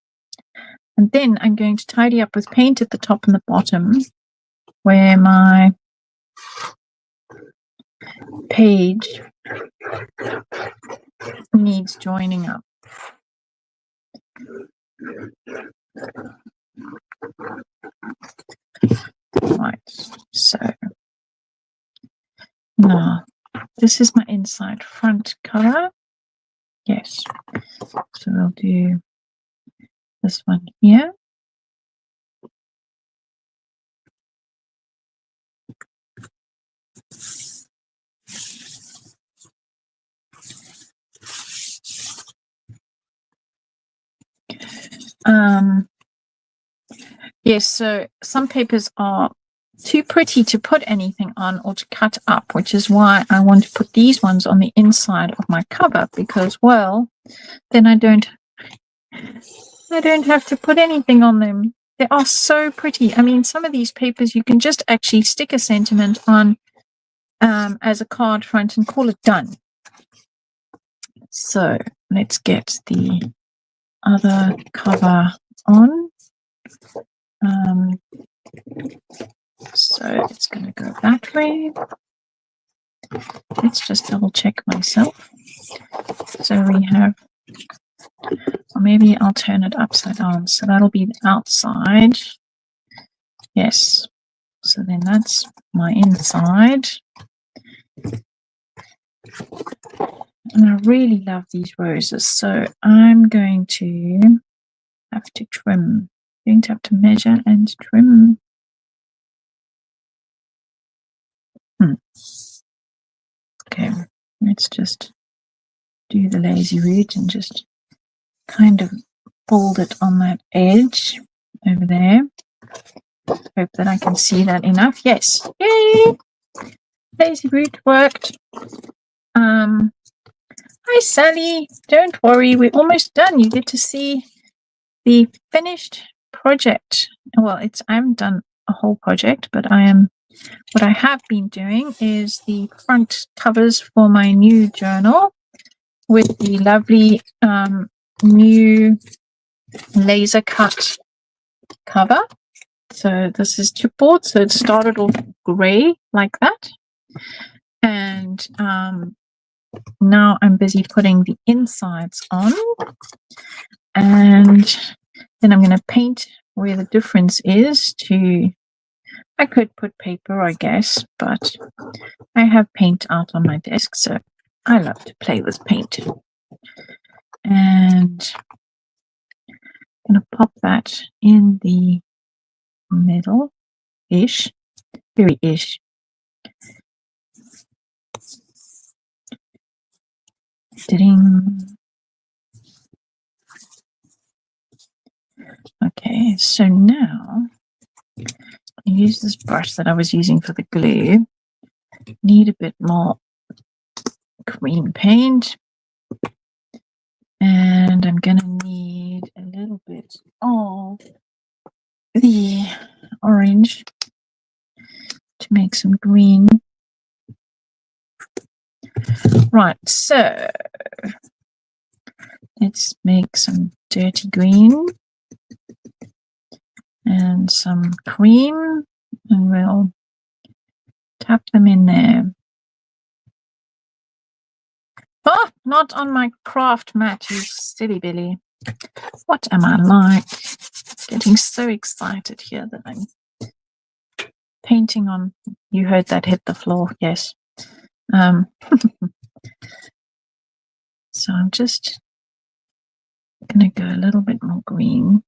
And then I'm going to tidy up with paint at the top and the bottom where my page needs joining up. Right, so now this is my inside front cover. Yes, so we'll do this one here. Yes, so some papers are too pretty to put anything on or to cut up, which is why I want to put these ones on the inside of my cover, because, well, then I don't have to put anything on them. They are so pretty. I mean, some of these papers you can just actually stick a sentiment on as a card front and call it done. So let's get the other cover on. So it's going to go that way. Let's just double check myself. So we have, or maybe I'll turn it upside down. So that'll be the outside. Yes. So then that's my inside. And I really love these roses. So I'm going to have to trim. I'm going to have to measure and trim. Okay, let's just do the lazy root and just kind of fold it on that edge over there. Hope that I can see that enough. Yes. Yay! Lazy root worked. Hi Sally. Don't worry, we're almost done. You get to see the finished project. Well, I haven't done a whole project, but what I have been doing is the front covers for my new journal with the lovely new laser cut cover. So this is chipboard. So it started off gray like that. And now I'm busy putting the insides on. And then I'm going to paint where the difference is I could put paper, I guess, but I have paint out on my desk, so I love to play with paint. And I'm going to pop that in the middle-ish, very-ish. Okay, so now I use this brush that I was using for the glue. Need a bit more green paint. And I'm going to need a little bit of the orange to make some green. Right, so let's make some dirty green and some cream, and we'll tap them in there. Oh, not on my craft mat, you silly Billy. What am I like? Getting so excited here that I'm painting on. You heard that hit the floor, yes. So I'm just going to go a little bit more green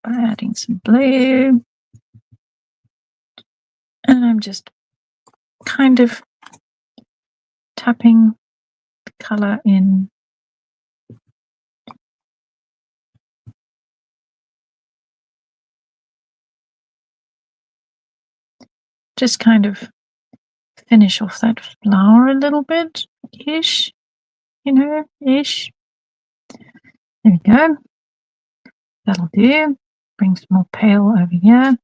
by adding some blue. And I'm just kind of tapping the color in. Just kind of finish off that flower a little bit, ish, ish. There we go. That'll do. Bring some more pale over here.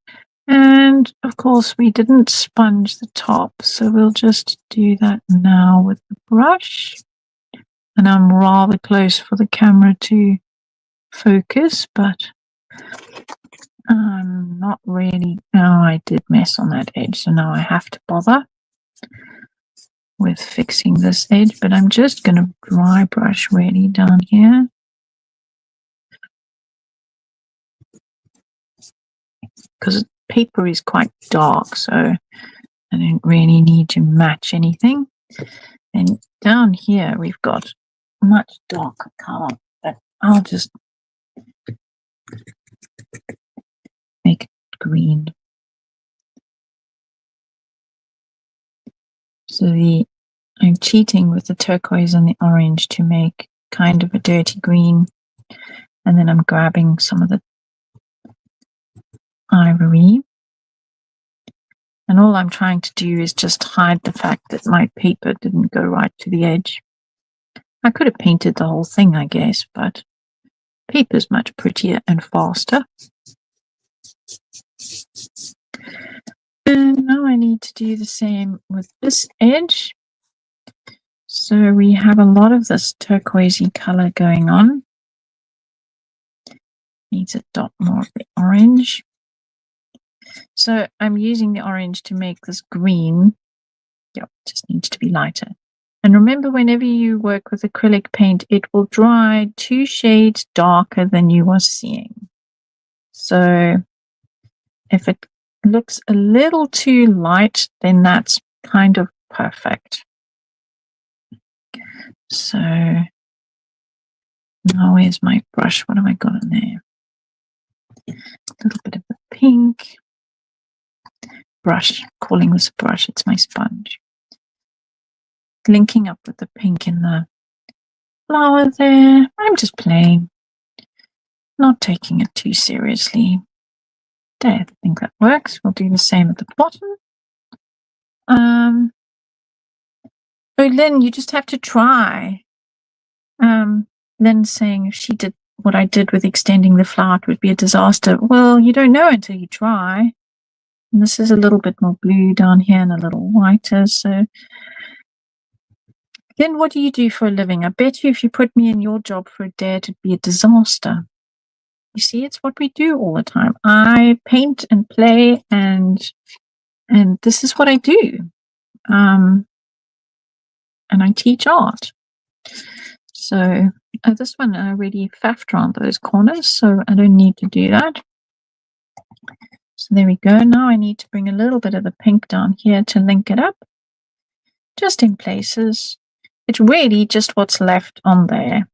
And of course, we didn't sponge the top, so we'll just do that now with the brush. And I'm rather close for the camera to focus, but I'm not really. Oh, I did mess on that edge, so now I have to bother with fixing this edge, but I'm just going to dry brush really down here. Because paper is quite dark, so I don't really need to match anything. And down here we've got much darker color, but I'll just make it green. So I'm cheating with the turquoise and the orange to make kind of a dirty green, and then I'm grabbing some of the ivory And all I'm trying to do is just hide the fact that my paper didn't go right to the edge. I could have painted the whole thing, I guess, but paper's much prettier and faster. And now I need to do the same with this edge. So we have a lot of this turquoisey color going on. Needs a dot more of the orange. So I'm using the orange to make this green. Yep, just needs to be lighter. And remember, whenever you work with acrylic paint, it will dry 2 shades darker than you are seeing. So if it looks a little too light, then that's kind of perfect. So now where's my brush? What have I got in there? A little bit of the pink. Brush, calling this a brush, it's my sponge. Linking up with the pink in the flower there. I'm just playing, not taking it too seriously. There, I think that works. We'll do the same at the bottom. Oh, Lynn, you just have to try. Lynn's saying if she did what I did with extending the flower, it would be a disaster. Well, you don't know until you try. And this is a little bit more blue down here and a little whiter. So, Lynn, what do you do for a living? I bet you if you put me in your job for a day, it'd be a disaster. You see, it's what we do all the time. I paint and play, and this is what I do. And I teach art. So this one I already faffed around those corners, so I don't need to do that. So there we go. Now I need to bring a little bit of the pink down here to link it up, just in places. It's really just what's left on there.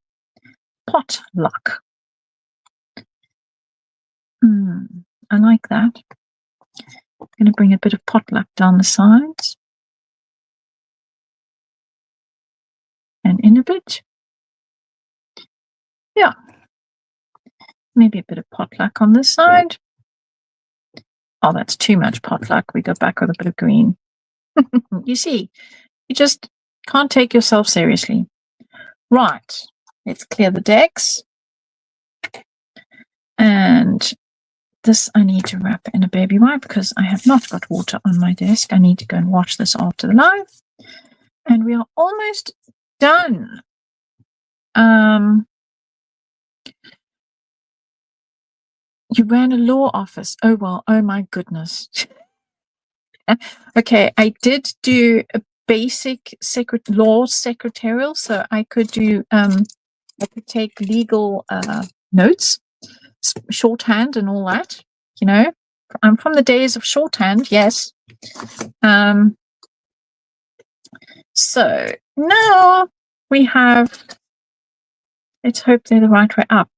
Pot luck. I like that. I'm going to bring a bit of potluck down the sides. And in a bit. Yeah. Maybe a bit of potluck on this side. Oh, that's too much potluck. We go back with a bit of green. You see, you just can't take yourself seriously. Right. Let's clear the decks. And this I need to wrap in a baby wipe because I have not got water on my desk. I need to go and wash this after the live. And we are almost done. You ran a law office. Oh, well, oh my goodness. Okay, I did do a basic law secretarial, so I could do, I could take legal notes, shorthand and all that, you know. I'm from the days of shorthand, yes. So now we have, let's hope they're the right way up.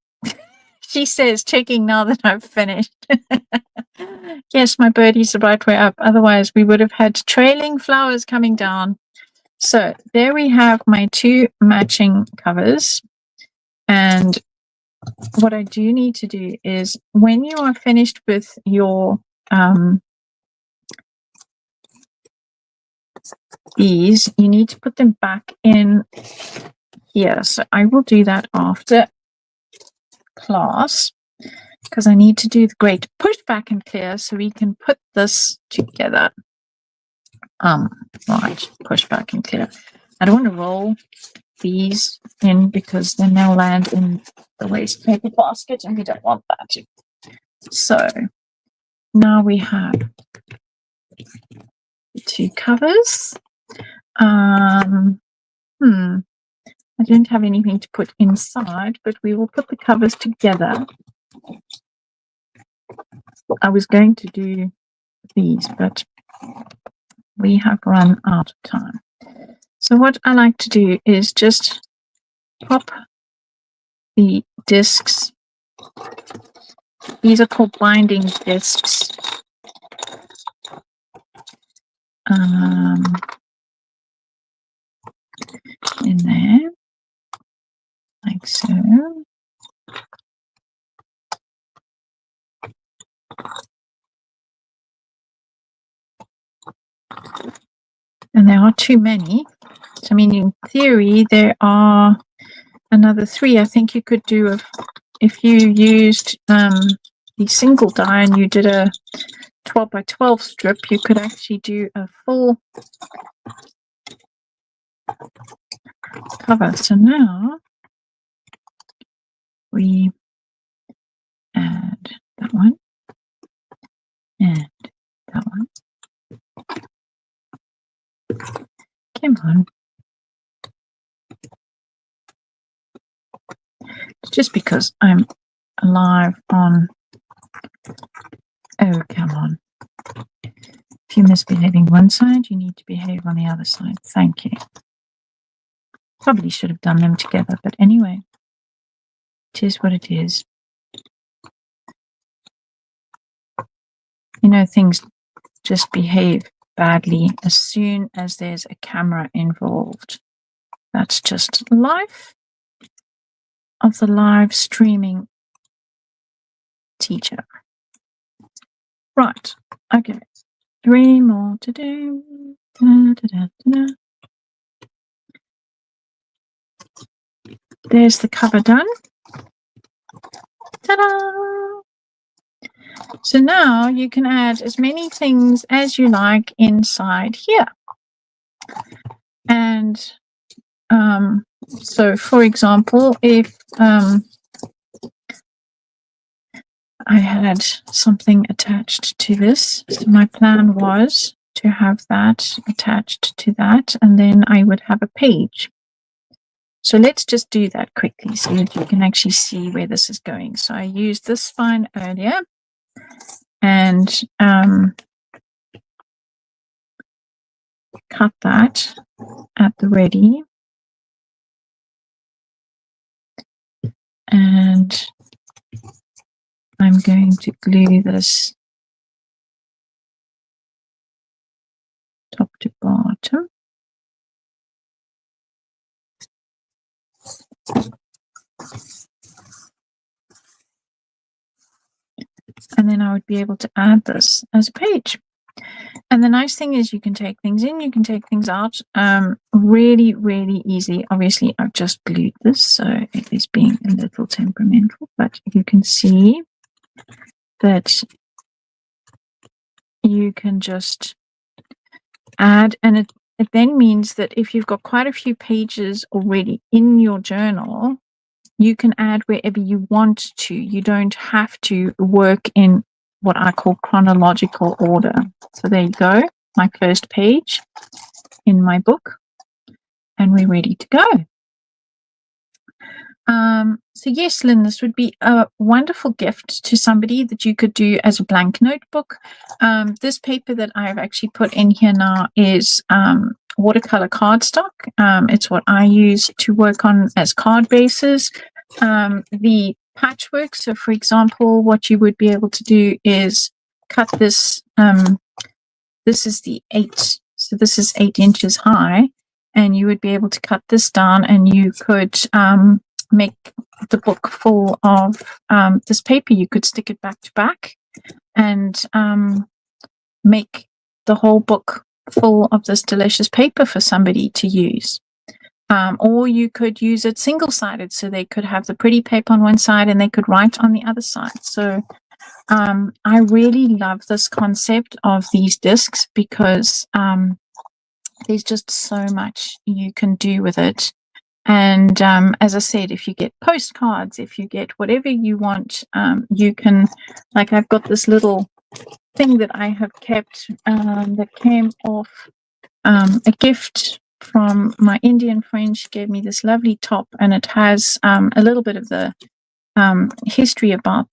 She says, checking now that I've finished. Yes, my birdie's the right way up. Otherwise, we would have had trailing flowers coming down. So there we have my 2 matching covers. And what I do need to do is when you are finished with your these, you need to put them back in here. So I will do that after class because I need to do the great push back and clear so we can put this together. Right, push back and clear. I don't want to roll these in because then they'll land in the waste paper basket and we don't want that. So now we have the 2 covers. I don't have anything to put inside, but we will put the covers together. I was going to do these, but we have run out of time. So what I like to do is just pop the discs. These are called binding discs. In there, like so. And there are too many. So, I mean, in theory, there are another 3. I think you could do if you used the single die and you did a 12 by 12 strip, you could actually do a full cover. So now we add that one and that one. Come on. Just because I'm live on. Oh, come on. If you're misbehaving one side, you need to behave on the other side. Thank you. Probably should have done them together, but anyway, it is what it is. You know, things just behave badly as soon as there's a camera involved. That's just life of the live streaming teacher. Right. Okay. 3 more to do. Da, da, da, da. There's the cover done. Ta-da! So now you can add as many things as you like inside here. And so, for example, if I had something attached to this, so my plan was to have that attached to that, and then I would have a page. So let's just do that quickly so that you can actually see where this is going. So I used this spine earlier, and cut that at the ready. And I'm going to glue this top to bottom. And then I would be able to add this as a page. And the nice thing is you can take things in, you can take things out really, really easy. Obviously, I've just glued this, so it is being a little temperamental, but you can see that you can just add, and it then means that if you've got quite a few pages already in your journal, you can add wherever you want to. You don't have to work in what I call chronological order. So there you go, my first page in my book, and we're ready to go. So yes, Lynn, this would be a wonderful gift to somebody that you could do as a blank notebook. This paper that I've actually put in here now is watercolor cardstock. It's what I use to work on as card bases. The patchwork, so for example, what you would be able to do is cut this. This is the 8, so this is 8 inches high, and you would be able to cut this down, and you could make the book full of this paper. You could stick it back to back and make the whole book full of this delicious paper for somebody to use. Or you could use it single-sided, so they could have the pretty paper on one side and they could write on the other side. So I really love this concept of these discs because there's just so much you can do with it. And as I said, if you get postcards, if you get whatever you want, you can, like I've got this little thing that I have kept that came off a gift from my Indian friend. She gave me this lovely top, and it has a little bit of the history about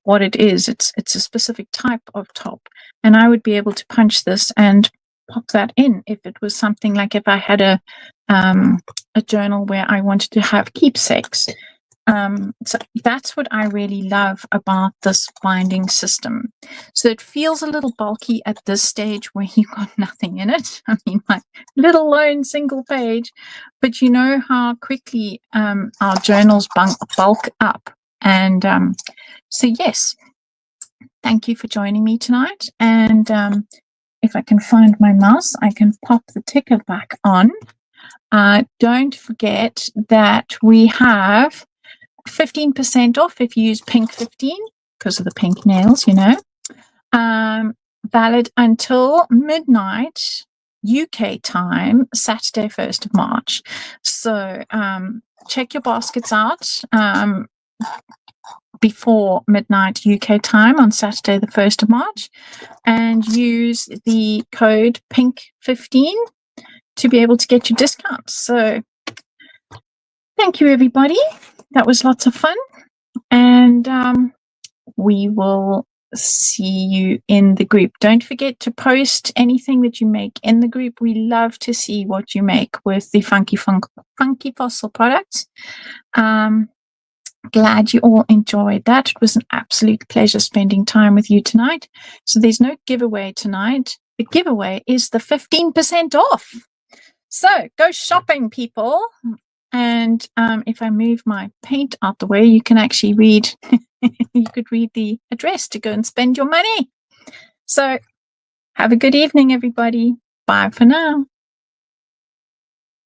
what it is. It's a specific type of top, and I would be able to punch this and pop that in if it was something like if I had a journal where I wanted to have keepsakes. So that's what I really love about this binding system. So it feels a little bulky at this stage where you've got nothing in it. I mean, my little lone single page, but you know how quickly our journals bulk up. And so yes, thank you for joining me tonight. And if I can find my mouse, I can pop the ticker back on. Don't forget that we have 15% off if you use pink 15 because of the pink nails, you know. Valid until midnight UK time, Saturday, 1st of March. So check your baskets out before midnight UK time on Saturday, the 1st of March, and use the code PINK15 to be able to get your discounts. So thank you, everybody. That was lots of fun. And we will see you in the group. Don't forget to post anything that you make in the group. We love to see what you make with the Funky Fossil products. Glad you all enjoyed that. It was an absolute pleasure spending time with you tonight. So there's no giveaway tonight. The giveaway is the 15% off. So go shopping, people. And if I move my paint out the way, you can actually read, you could read the address to go and spend your money. So have a good evening, everybody. Bye for now.